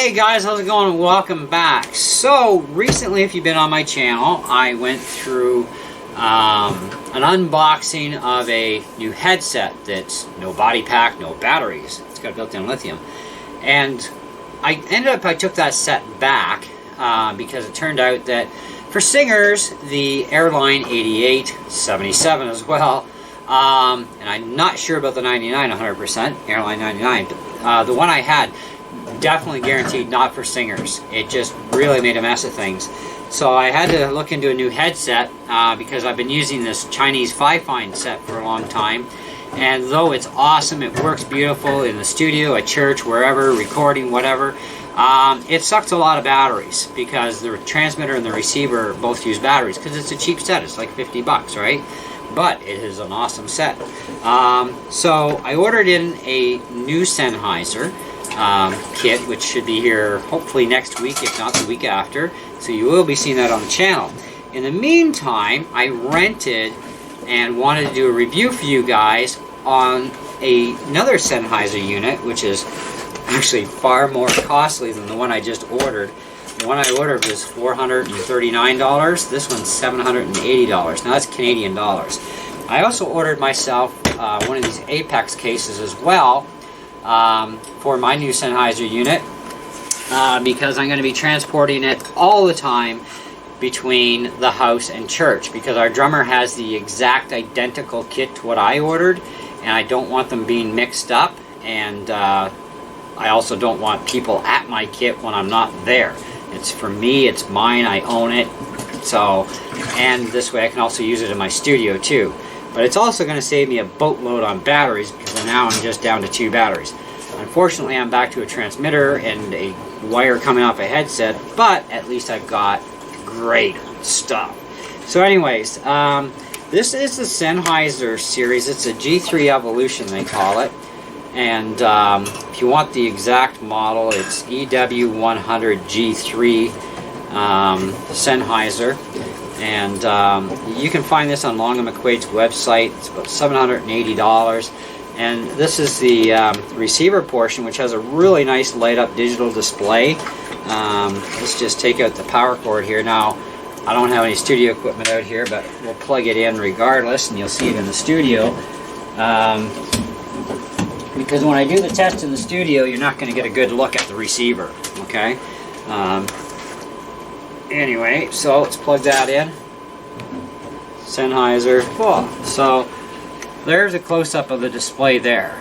Hey guys, how's it going? Welcome back. So recently, if you've been on my channel, I went through an unboxing of a new headset that's no body pack, no batteries. It's got built-in lithium. And I took that set back because it turned out that for singers, the Airline 8877 as well, and I'm not sure about the 99 100%, Airline 99, the one I had, definitely guaranteed not for singers. It just really made a mess of things. So I had to look into a new headset because I've been using this Chinese Fi-Fine set for a long time. And though it's awesome, it works beautiful in the studio, at church, wherever, recording, whatever, it sucks a lot of batteries because the transmitter and the receiver both use batteries because it's a cheap set. It's like 50 bucks, right? But it is an awesome set. So I ordered in a new Sennheiser kit, which should be here hopefully next week, if not the week after. So you will be seeing that on the channel. In the meantime, I rented and wanted to do a review for you guys on another Sennheiser unit, which is actually far more costly than the one I just ordered. The one I ordered was $439. This one's $780. Now that's Canadian dollars. I also ordered myself one of these Apex cases as well for my new Sennheiser unit because I'm going to be transporting it all the time between the house and church because our drummer has the exact identical kit to what I ordered, and I don't want them being mixed up, and I also don't want people at my kit when I'm not there. It's for me, it's mine, I own it. So, and this way I can also use it in my studio too. But it's also going to save me a boatload on batteries because now I'm just down to 2 batteries. Unfortunately, I'm back to a transmitter and a wire coming off a headset, but at least I've got great stuff. So anyways, this is the Sennheiser series. It's a G3 Evolution, they call it. And if you want the exact model, it's EW100G3 Sennheiser. And you can find this on Long & McQuaid's website. It's about $780. And this is the receiver portion, which has a really nice light-up digital display. Let's just take out the power cord here. Now, I don't have any studio equipment out here, but we'll plug it in regardless, and you'll see it in the studio. Because when I do the test in the studio, you're not going to get a good look at the receiver, okay? Anyway, so let's plug that in. Sennheiser. Oh, so there's a close-up of the display there.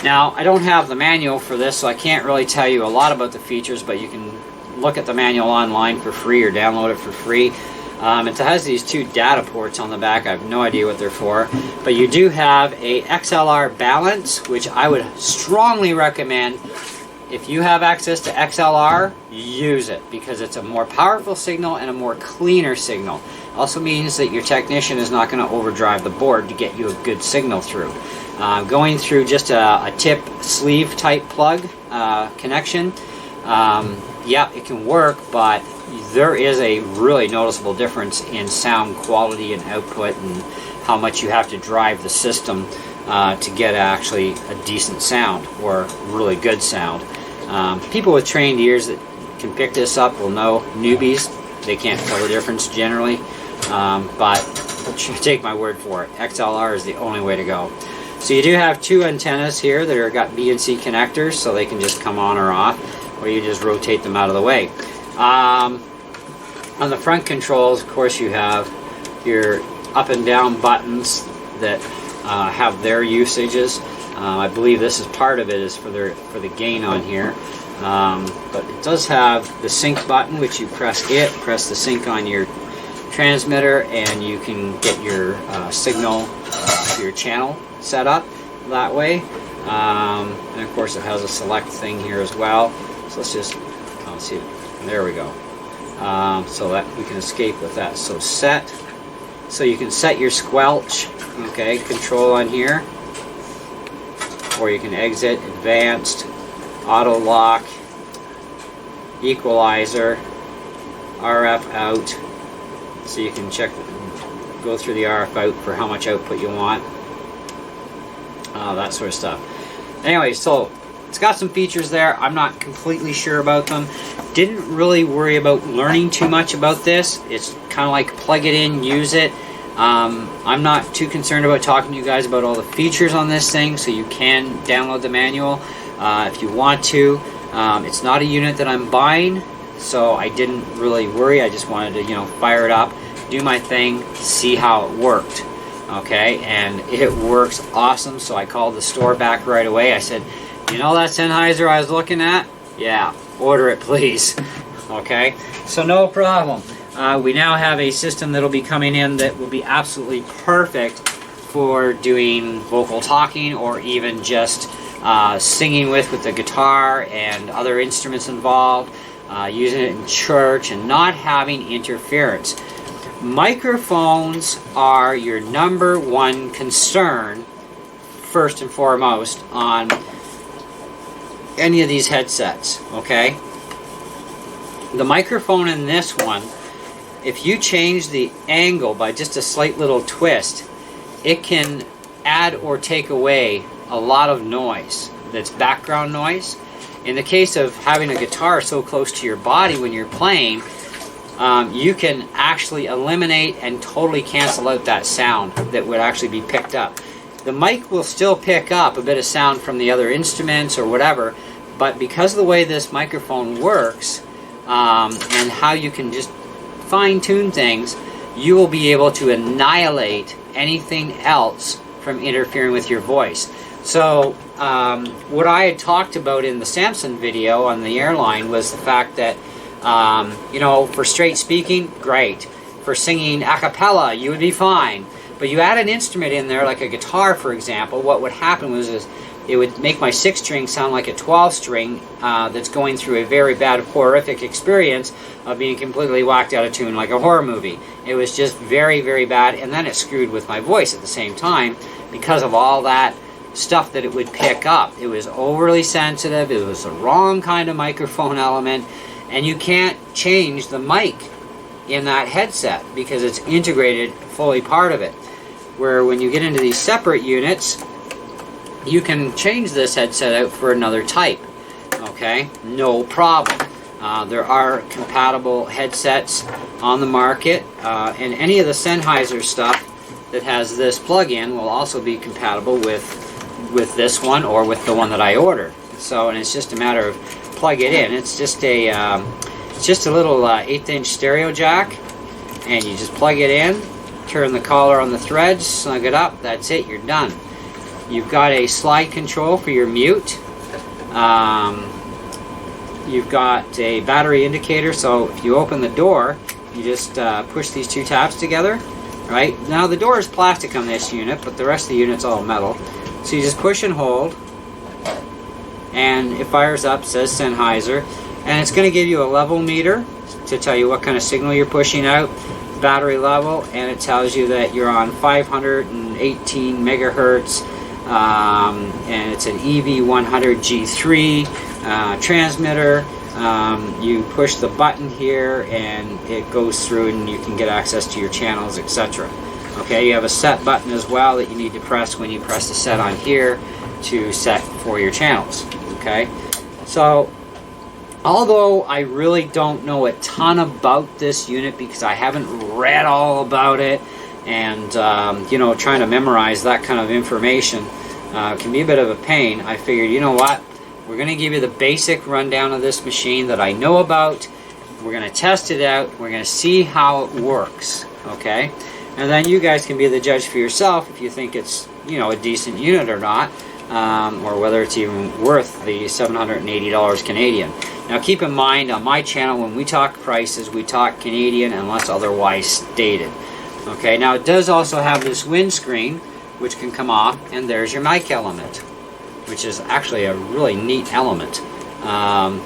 Now, I don't have the manual for this, so I can't really tell you a lot about the features, but you can look at the manual online for free or download it for free. It has these 2 data ports on the back. I have no idea what they're for. But you do have a XLR balance, which I would strongly recommend. If you have access to XLR, use it because it's a more powerful signal and a more cleaner signal. Also means that your technician is not going to overdrive the board to get you a good signal through. Going through just a tip sleeve type plug connection, yeah, it can work, but there is a really noticeable difference in sound quality and output and how much you have to drive the system to get actually a decent sound or really good sound. People with trained ears that can pick this up will know. Newbies, they can't tell the difference generally, but take my word for it. XLR is the only way to go. So you do have 2 antennas here that are got B and C connectors, so they can just come on or off, or you just rotate them out of the way. On the front controls, of course, you have your up and down buttons that have their usages. I believe this is part of it is for the gain on here. But it does have the sync button, which you press the sync on your transmitter, and you can get your signal to your channel set up that way. And of course, it has a select thing here as well. So let's just, let's see, there we go. So that we can escape with that. So set, so you can set your squelch, okay, control on here, or you can exit, advanced, auto lock, equalizer, RF out, so you can check, go through the RF out for how much output you want, that sort of stuff. Anyway, so It's got some features there. I'm not completely sure about them. Didn't really worry about learning too much about this. It's kind of like plug it in, use it. I'm not too concerned about talking to you guys about all the features on this thing, so you can download the manual if you want to. It's not a unit that I'm buying, so I didn't really worry. I just wanted to, you know, fire it up, do my thing, see how it worked. Okay, and it works awesome. So I called the store back right away. I said, you know that Sennheiser I was looking at? Yeah, order it please. Okay, so no problem. We now have a system that'll be coming in that will be absolutely perfect for doing vocal talking, or even just singing with the guitar and other instruments involved, using it in church and not having interference. Microphones are your number one concern, first and foremost, on any of these headsets, okay? The microphone in this one, if you change the angle by just a slight little twist, it can add or take away a lot of noise that's background noise. In the case of having a guitar so close to your body when you're playing, you can actually eliminate and totally cancel out that sound that would actually be picked up. The mic will still pick up a bit of sound from the other instruments or whatever, but because of the way this microphone works, and how you can just fine-tune things, you will be able to annihilate anything else from interfering with your voice. So what I had talked about in the Samson video on the airline was the fact that you know, for straight speaking, great. For singing a cappella, you would be fine. But you add an instrument in there, like a guitar, for example, what would happen was it would make my 6-string sound like a 12-string that's going through a very bad, horrific experience of being completely whacked out of tune like a horror movie. It was just very, very bad, and then it screwed with my voice at the same time because of all that stuff that it would pick up. It was overly sensitive, it was the wrong kind of microphone element, and you can't change the mic in that headset because it's integrated, fully part of it. Where when you get into these separate units, you can change this headset out for another type. Okay, no problem. There are compatible headsets on the market, and any of the Sennheiser stuff that has this plug-in will also be compatible with this one or with the one that I ordered. So, and it's just a matter of plug it in. It's just a little 1/8" stereo jack, and you just plug it in, turn the collar on the threads, snug it up, that's it, you're done. You've got a slide control for your mute. You've got a battery indicator, so if you open the door, you just push these two tabs together, right? Now the door is plastic on this unit, but the rest of the unit's all metal. So you just push and hold, and it fires up, says Sennheiser, and it's going to give you a level meter to tell you what kind of signal you're pushing out, battery level, and it tells you that you're on 518 megahertz, and it's an EV100G3 transmitter. You push the button here and it goes through and you can get access to your channels, etc. Okay, you have a set button as well that you need to press when you press the set on here to set for your channels. Okay, so although I really don't know a ton about this unit because I haven't read all about it, and you know, trying to memorize that kind of information can be a bit of a pain, I figured, you know what, we're going to give you the basic rundown of this machine that I know about. We're going to test it out, we're going to see how it works, okay? And then you guys can be the judge for yourself if you think it's, you know, a decent unit or not, or whether it's even worth the $780 Canadian. Now keep in mind, on my channel, when we talk prices, we talk Canadian unless otherwise stated. Okay, now it does also have this windscreen, which can come off, and there's your mic element, which is actually a really neat element. And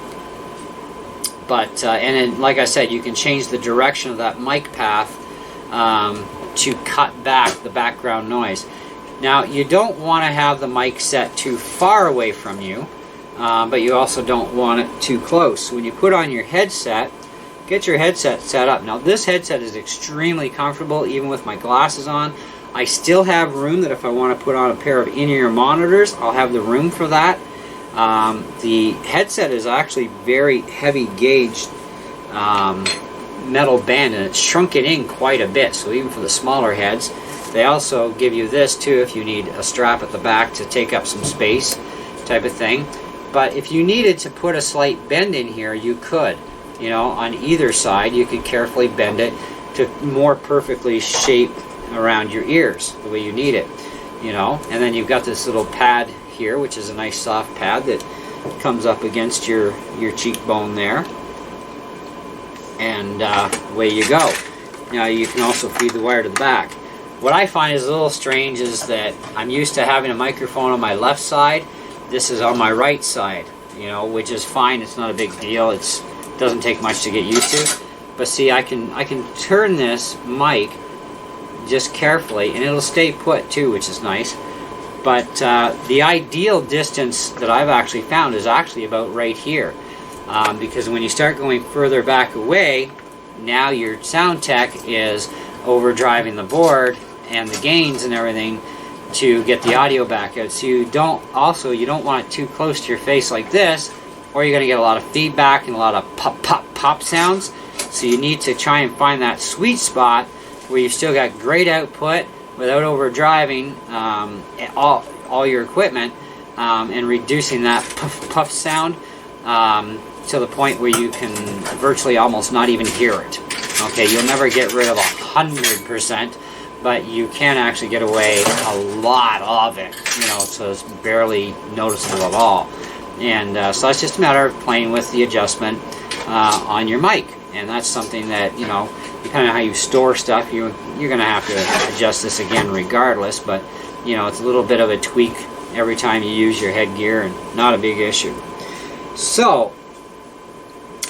then, like I said, you can change the direction of that mic path to cut back the background noise. Now, you don't want to have the mic set too far away from you, but you also don't want it too close. When you put on your headset, get your headset set up. Now, this headset is extremely comfortable, even with my glasses on. I still have room that if I want to put on a pair of in-ear monitors, I'll have the room for that. The headset is actually very heavy gauged metal band, and it's shrunk it in quite a bit, so even for the smaller heads. They also give you this too if you need a strap at the back to take up some space type of thing. But if you needed to put a slight bend in here, you could, you know, on either side. You could carefully bend it to more perfectly shape around your ears the way you need it, you know. And then you've got this little pad here, which is a nice soft pad that comes up against your cheekbone there, and away you go. Now you can also feed the wire to the back. What I find is a little strange is that I'm used to having a microphone on my left side. This is on my right side, you know, which is fine. It's not a big deal. It doesn't take much to get used to. But see, I can turn this mic just carefully, and it'll stay put too, which is nice. But the ideal distance that I've actually found is actually about right here, because when you start going further back away, now your sound tech is overdriving the board and the gains and everything to get the audio back out. So you don't want it too close to your face like this, or you're going to get a lot of feedback and a lot of pop pop pop sounds. So you need to try and find that sweet spot where you've still got great output without overdriving all your equipment, and reducing that puff puff sound to the point where you can virtually almost not even hear it. Okay, you'll never get rid of 100%, but you can actually get away a lot of it, you know, so it's barely noticeable at all. And so it's just a matter of playing with the adjustment on your mic, and that's something that, you know, depending on how you store stuff, you're going to have to adjust this again regardless, but, you know, it's a little bit of a tweak every time you use your headgear, and not a big issue. So,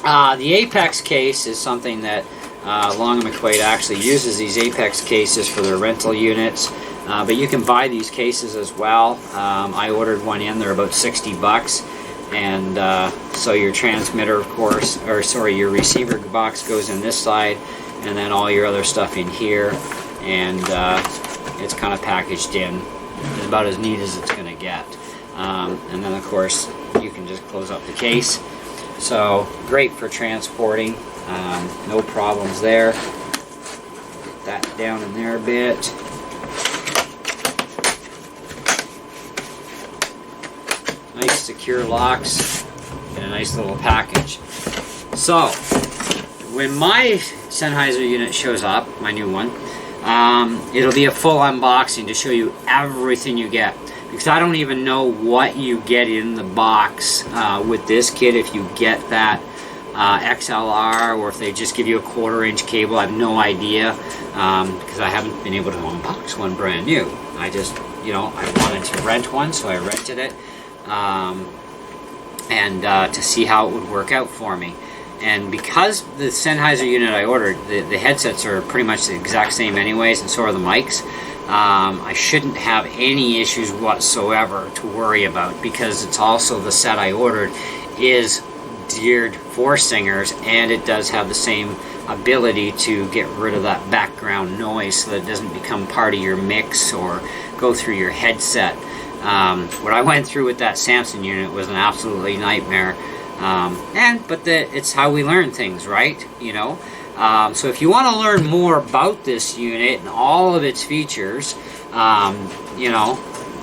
the Apex case is something that Long & McQuaid actually uses these Apex cases for their rental units, but you can buy these cases as well. I ordered one in, they're about 60 bucks, and so your transmitter, of course, or sorry, your receiver box goes in this side, and then all your other stuff in here, and it's kind of packaged in. It's about as neat as it's going to get. And then, of course, you can just close up the case. So, great for transporting. No problems there. Put that down in there a bit. Nice secure locks and a nice little package. So, when my Sennheiser unit shows up, my new one, it'll be a full unboxing to show you everything you get. Because I don't even know what you get in the box with this kit, if you get that XLR, or if they just give you a 1/4-inch cable. I have no idea, because I haven't been able to unbox one brand new. I just, you know, I wanted to rent one, so I rented it, and to see how it would work out for me. And because the Sennheiser unit I ordered, the headsets are pretty much the exact same anyways, and so are the mics, I shouldn't have any issues whatsoever to worry about, because it's also the set I ordered is geared for singers, and it does have the same ability to get rid of that background noise so that it doesn't become part of your mix or go through your headset. What I went through with that Samson unit was an absolutely nightmare. But it's how we learn things, right? You know. So if you want to learn more about this unit and all of its features, you know,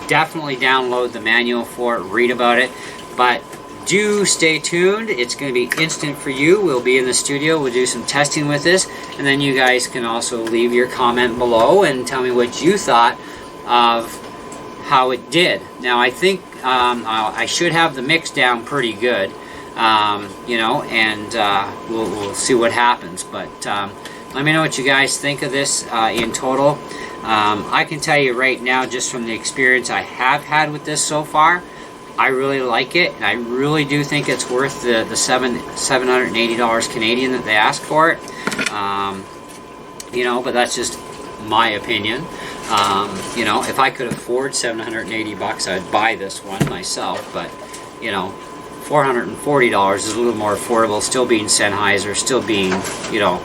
definitely download the manual for it, read about it. But do stay tuned. It's going to be instant for you. We'll be in the studio. We'll do some testing with this, and then you guys can also leave your comment below and tell me what you thought of how it did. Now, I think I should have the mix down pretty good. You know, and we'll see what happens. But let me know what you guys think of this in total. I can tell you right now, just from the experience I have had with this so far, I really like it, and I really do think it's worth the $780 Canadian that they ask for it. You know, but that's just my opinion. You know, if I could afford 780 bucks, I'd buy this one myself. But you know, $440 is a little more affordable, still being Sennheiser, still being, you know,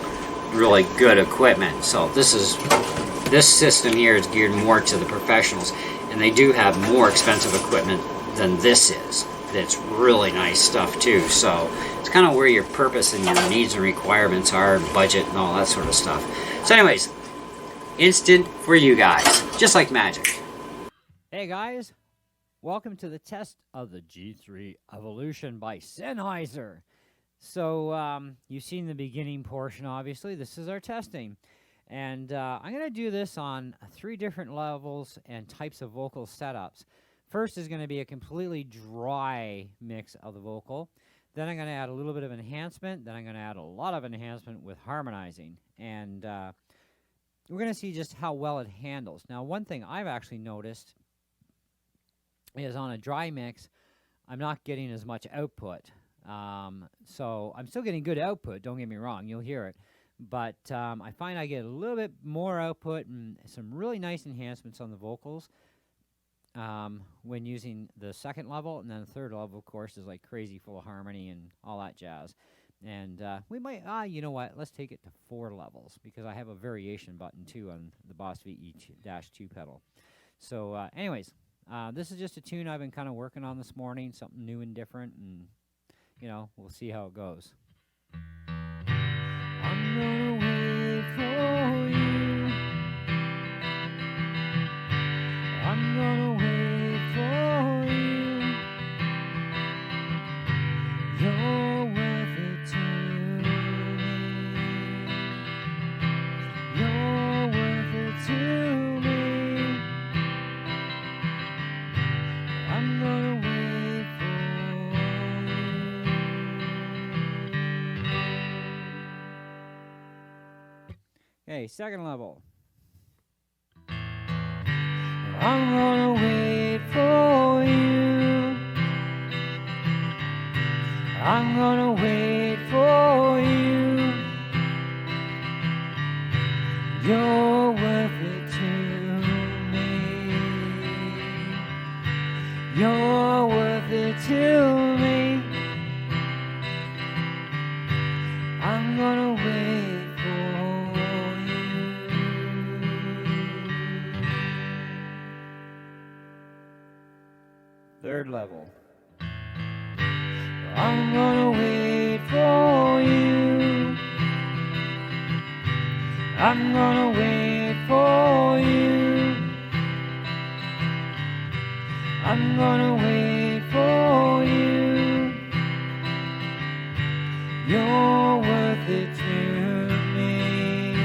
really good equipment. So this system here is geared more to the professionals, and they do have more expensive equipment than this is. that's really nice stuff too. So it's kind of where your purpose and your needs and requirements are, budget and all that sort of stuff. So anyways, instant for you guys, just like magic. Hey guys, welcome to the test of the G3 Evolution by Sennheiser. So you've seen the beginning portion, obviously. This is our testing. And I'm going to do this on 3 different levels and types of vocal setups. First is going to be a completely dry mix of the vocal. Then I'm going to add a little bit of enhancement. Then I'm going to add a lot of enhancement with harmonizing. And we're going to see just how well it handles. Now, one thing I've actually noticed is on a dry mix, I'm not getting as much output. So I'm still getting good output, don't get me wrong, you'll hear it. But I find I get a little bit more output and some really nice enhancements on the vocals when using the second level. And then the third level, of course, is like crazy full of harmony and all that jazz. And we might, you know what, let's take it to 4 levels because I have a variation button too on the Boss VE-2 pedal. So anyways, this is just a tune I've been kind of working on this morning, something new and different, and you know, we'll see how it goes. I'm gonna wait for you. I'm gonna wait for you. You're worth it to me. You're worth it to me. I'm gonna wait for you. Okay, second level. I'm gonna wait for you. I'm gonna wait for you. You're worth it to me. You're worth it to me. I'm gonna wait for you. Third level. I'm gonna wait for you. I'm gonna wait for you. I'm gonna wait for you. You're worth it to me.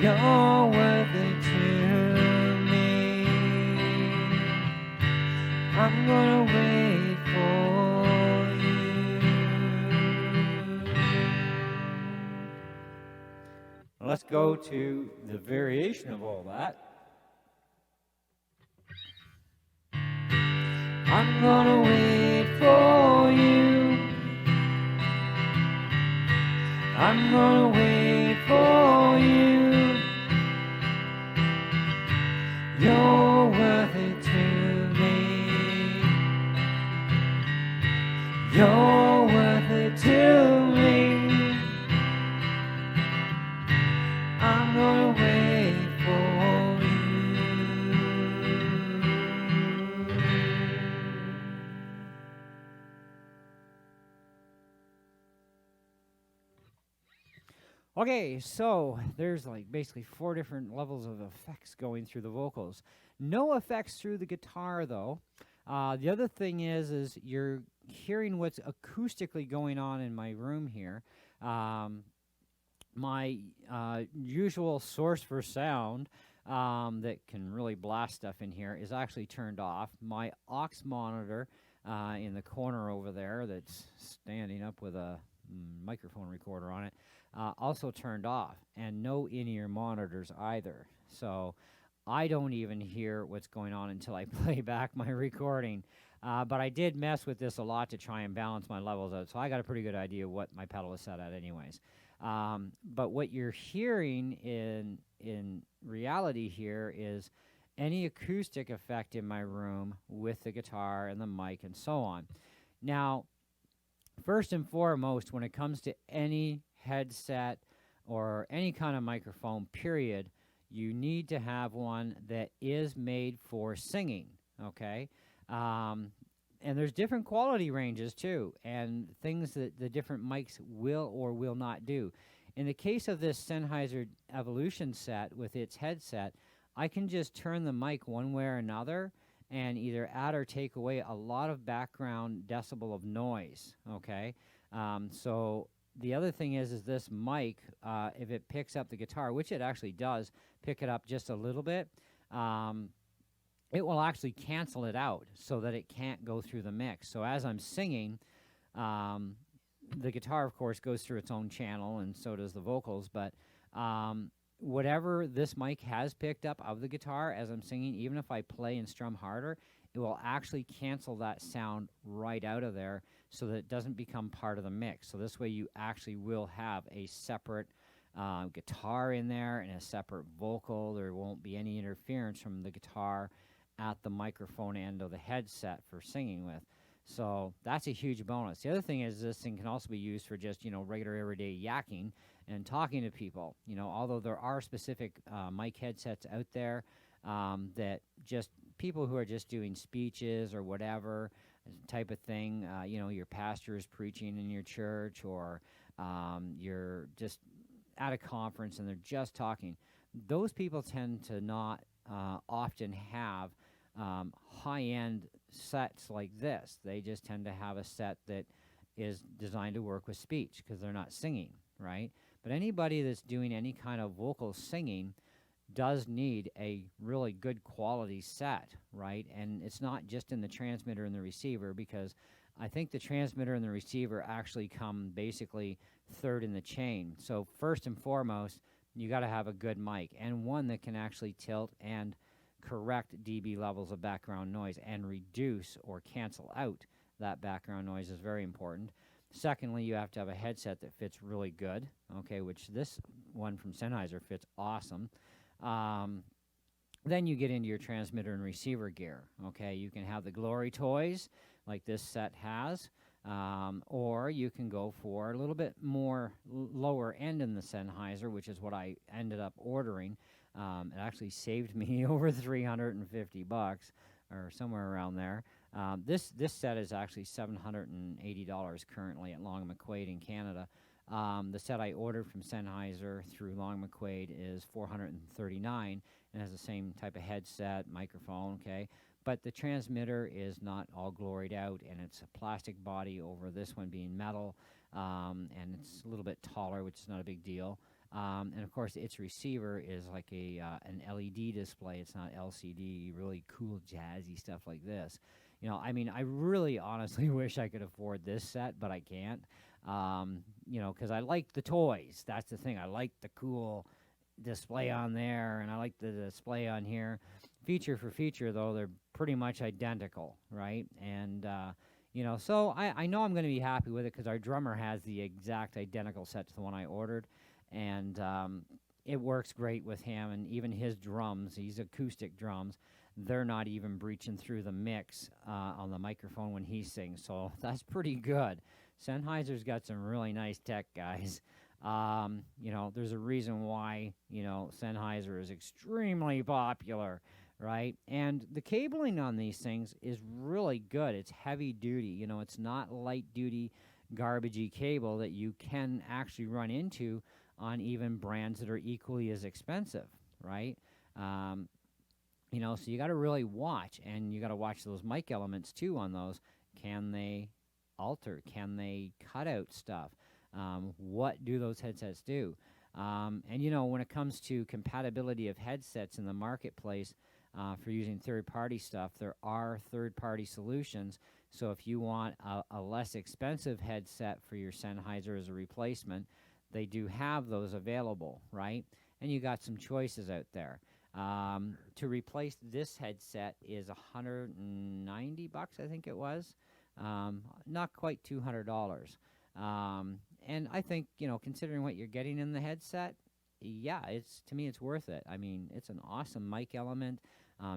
You're worth it to me. I'm gonna wait for you. Let's go to the variation of all that. I'm gonna wait for you. I'm gonna wait for you. You're worth it to me. You're worth it to me. I'm gonna wait for you. Okay, so there's like basically 4 different levels of effects going through the vocals. No effects through the guitar though. The other thing is you're hearing what's acoustically going on in my room here. My usual source for sound that can really blast stuff in here is actually turned off. My aux monitor in the corner over there that's standing up with a microphone recorder on it also turned off, and no in-ear monitors either. So I don't even hear what's going on until I play back my recording. But I did mess with this a lot to try and balance my levels out, so I got a pretty good idea what my pedal is set at anyways. But what you're hearing in reality here is any acoustic effect in my room with the guitar and the mic and so on. Now, first and foremost, when it comes to any headset or any kind of microphone, period, you need to have one that is made for singing, okay? And there's different quality ranges too, and things that the different mics will or will not do. In the case of this Sennheiser Evolution set with its headset, I can just turn the mic one way or another and either add or take away a lot of background decibel of noise. Okay, so the other thing is this mic, if it picks up the guitar, which it actually does pick it up just a little bit, it will actually cancel it out so that it can't go through the mix. So as I'm singing, the guitar, of course, goes through its own channel, and so does the vocals. But whatever this mic has picked up of the guitar as I'm singing, even if I play and strum harder, it will actually cancel that sound right out of there so that it doesn't become part of the mix. So this way you actually will have a separate guitar in there and a separate vocal. There won't be any interference from the guitar at the microphone end of the headset for singing with. So that's a huge bonus. The other thing is this thing can also be used for just, regular everyday yakking and talking to people. Although there are specific mic headsets out there that just people who are just doing speeches or whatever type of thing, your pastor is preaching in your church, or you're just at a conference and they're just talking. Those people tend to not often have high-end sets like this. They just tend to have a set that is designed to work with speech because they're not singing, right? But anybody that's doing any kind of vocal singing does need a really good quality set, right? And it's not just in the transmitter and the receiver, because I think the transmitter and the receiver actually come basically third in the chain. So first and foremost, you got to have a good mic, and one that can actually tilt and correct dB levels of background noise and reduce or cancel out that background noise is very important. Secondly, you have to have a headset that fits really good, okay, which this one from Sennheiser fits awesome. Then you get into your transmitter and receiver gear, okay? You can have the glory toys like this set has, or you can go for a little bit more lower end in the Sennheiser, which is what I ended up ordering. It actually saved me over $350 or somewhere around there. This set is actually $780 currently at Long McQuaid in Canada. The set I ordered from Sennheiser through Long McQuaid is $439 and has the same type of headset, microphone, okay? But the transmitter is not all gloried out, and it's a plastic body over this one being metal, and it's a little bit taller, which is not a big deal. And of course, its receiver is like an LED display. It's not LCD, really cool, jazzy stuff like this. I really honestly wish I could afford this set, but I can't. Because I like the toys. That's the thing. I like the cool display on there, and I like the display on here. Feature for feature, though, they're pretty much identical, right? And so I know I'm going to be happy with it because our drummer has the exact identical set to the one I ordered, and it works great with him. And even his drums, he's acoustic drums, they're not even breaching through the mix on the microphone when he sings, so that's pretty good. Sennheiser's got some really nice tech, guys. There's a reason why, Sennheiser is extremely popular, right? And the cabling on these things is really good. It's heavy duty. It's not light duty, garbagey cable that you can actually run into on even brands that are equally as expensive, right? So you got to really watch, and you got to watch those mic elements too on those. Can they alter? Can they cut out stuff? What do those headsets do? And when it comes to compatibility of headsets in the marketplace for using third-party stuff, there are third-party solutions. So if you want a less expensive headset for your Sennheiser as a replacement, they do have those available, right? And you got some choices out there. To replace this headset is $190, I think it was. Not quite $200. And I think, considering what you're getting in the headset, yeah, to me, it's worth it. It's an awesome mic element.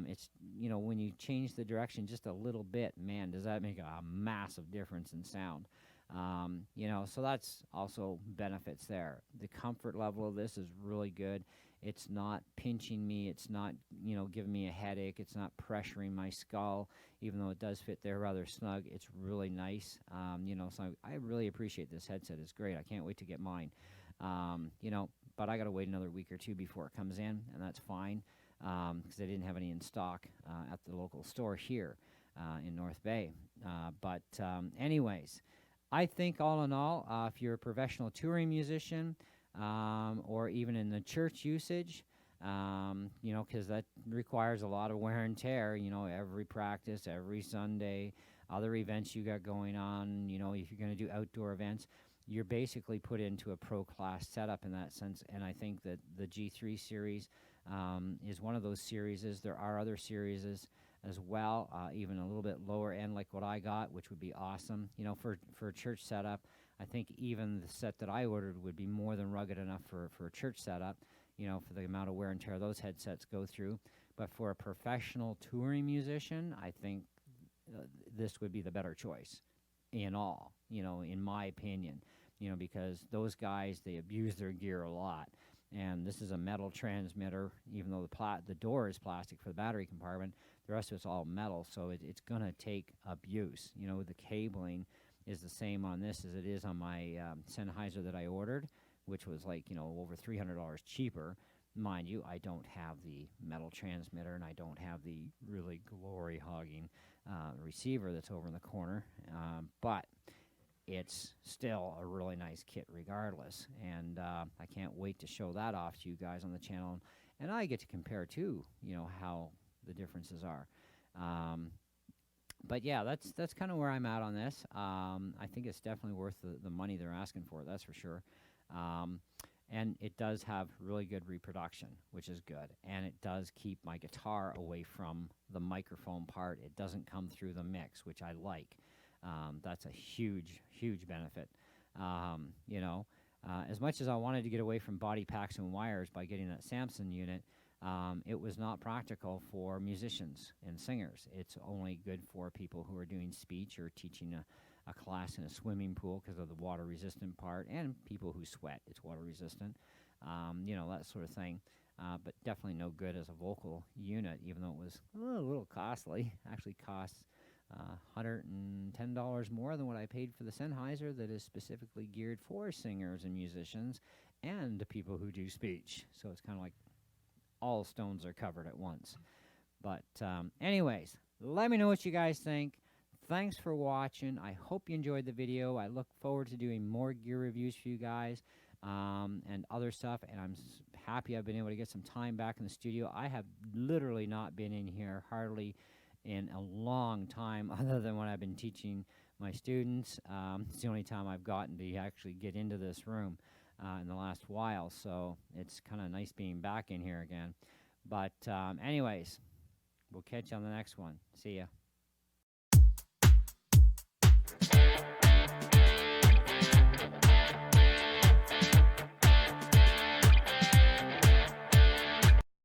It's, when you change the direction just a little bit, man, does that make a massive difference in sound. You know, so that's also benefits there. The comfort level of this is really good. It's not pinching me. It's not, you know, giving me a headache. It's not pressuring my skull, even though it does fit there rather snug. It's really nice. You know, so I really appreciate this headset. It's great. I can't wait to get mine. You know, but I got to wait another week or two before it comes in, and that's fine because they didn't have any in stock at the local store here in North Bay. Anyways, I think all in all, if you're a professional touring musician or even in the church usage, you know, because that requires a lot of wear and tear, you know, every practice, every Sunday, other events you got going on, you know, if you're going to do outdoor events, you're basically put into a pro class setup in that sense. And I think that the G3 series is one of those series. There are other series as well, even a little bit lower end like what I got, which would be awesome. You know, for a church setup, I think even the set that I ordered would be more than rugged enough for a church setup, you know, for the amount of wear and tear those headsets go through. But for a professional touring musician, I think this would be the better choice in all, you know, in my opinion, you know, because those guys, they abuse their gear a lot. And this is a metal transmitter, even though the door is plastic for the battery compartment. The rest of it's all metal, so it's going to take abuse. You know, the cabling is the same on this as it is on my Sennheiser that I ordered, which was like, you know, over $300 cheaper. Mind you, I don't have the metal transmitter, and I don't have the really glory-hogging receiver that's over in the corner. But it's still a really nice kit regardless. And I can't wait to show that off to you guys on the channel. And I get to compare, too, you know, how the differences are. But yeah, that's kind of where I'm at on this. I think it's definitely worth the money they're asking for, that's for sure. And it does have really good reproduction, which is good. And it does keep my guitar away from the microphone part. It doesn't come through the mix, which I like. That's a huge, huge benefit. You know, as much as I wanted to get away from body packs and wires by getting that Samson unit, it was not practical for musicians and singers. It's only good for people who are doing speech or teaching a class in a swimming pool because of the water-resistant part, and people who sweat. It's water-resistant, you know, that sort of thing. But definitely no good as a vocal unit, even though it was a little costly. Actually costs $110 more than what I paid for the Sennheiser that is specifically geared for singers and musicians and the people who do speech. So it's kind of like all stones are covered at once. But anyways, let me know what you guys think. Thanks for watching. I hope you enjoyed the video. I look forward to doing more gear reviews for you guys and other stuff. And I'm happy I've been able to get some time back in the studio. I have literally not been in here hardly in a long time other than when I've been teaching my students. It's the only time I've gotten to actually get into this room in the last while. So it's kind of nice being back in here again. But anyways, we'll catch you on the next one. See ya.